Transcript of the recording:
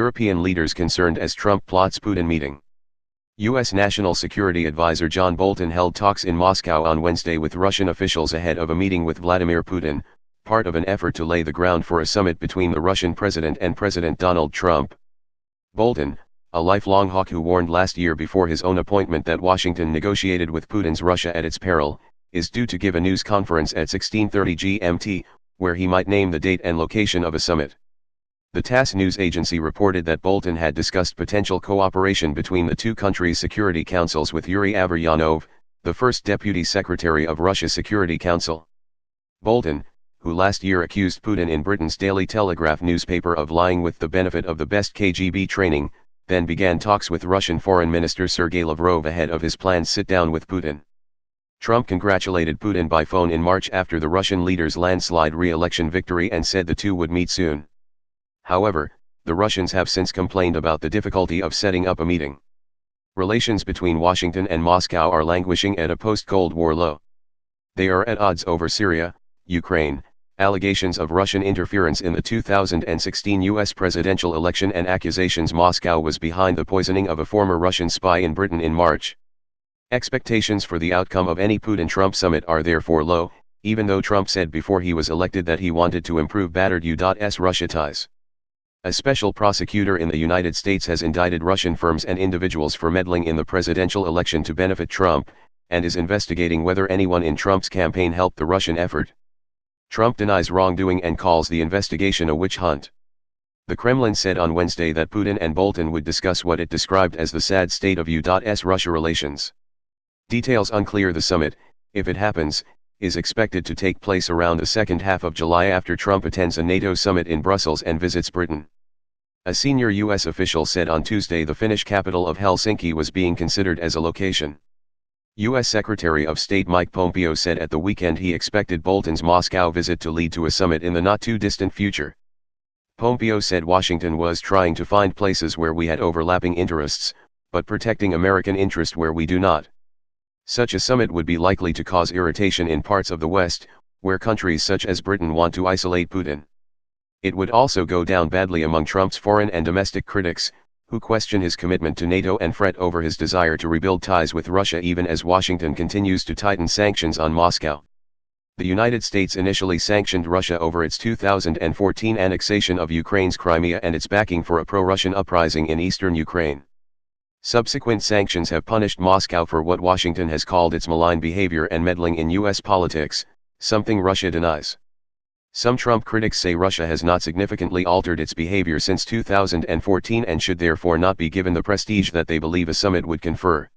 European leaders concerned as Trump plots Putin meeting. U.S. National Security Advisor John Bolton held talks in Moscow on Wednesday with Russian officials ahead of a meeting with Vladimir Putin, part of an effort to lay the ground for a summit between the Russian president and President Donald Trump. Bolton, a lifelong hawk who warned last year before his own appointment that Washington negotiated with Putin's Russia at its peril, is due to give a news conference at 16:30 GMT, where he might name the date and location of a summit. The TASS news agency reported that Bolton had discussed potential cooperation between the two countries' security councils with Yuri Averyanov, the first deputy secretary of Russia's Security Council. Bolton, who last year accused Putin in Britain's Daily Telegraph newspaper of lying with the benefit of the best KGB training, then began talks with Russian Foreign Minister Sergei Lavrov ahead of his planned sit-down with Putin. Trump congratulated Putin by phone in March after the Russian leader's landslide re-election victory and said the two would meet soon. However, the Russians have since complained about the difficulty of setting up a meeting. Relations between Washington and Moscow are languishing at a post-Cold War low. They are at odds over Syria, Ukraine, allegations of Russian interference in the 2016 U.S. presidential election and accusations Moscow was behind the poisoning of a former Russian spy in Britain in March. Expectations for the outcome of any Putin-Trump summit are therefore low, even though Trump said before he was elected that he wanted to improve battered U.S. Russia ties. A special prosecutor in the United States has indicted Russian firms and individuals for meddling in the presidential election to benefit Trump, and is investigating whether anyone in Trump's campaign helped the Russian effort. Trump denies wrongdoing and calls the investigation a witch hunt. The Kremlin said on Wednesday that Putin and Bolton would discuss what it described as the sad state of U.S.-Russia relations. Details unclear. The summit, if it happens, is expected to take place around the second half of July after Trump attends a NATO summit in Brussels and visits Britain. A senior U.S. official said on Tuesday the Finnish capital of Helsinki was being considered as a location. U.S. Secretary of State Mike Pompeo said at the weekend he expected Bolton's Moscow visit to lead to a summit in the not-too-distant future. Pompeo said Washington was trying to find places where we had overlapping interests, but protecting American interest where we do not. Such a summit would be likely to cause irritation in parts of the West, where countries such as Britain want to isolate Putin. It would also go down badly among Trump's foreign and domestic critics, who question his commitment to NATO and fret over his desire to rebuild ties with Russia even as Washington continues to tighten sanctions on Moscow. The United States initially sanctioned Russia over its 2014 annexation of Ukraine's Crimea and its backing for a pro-Russian uprising in eastern Ukraine. Subsequent sanctions have punished Moscow for what Washington has called its malign behavior and meddling in U.S. politics, something Russia denies. Some Trump critics say Russia has not significantly altered its behavior since 2014 and should therefore not be given the prestige that they believe a summit would confer.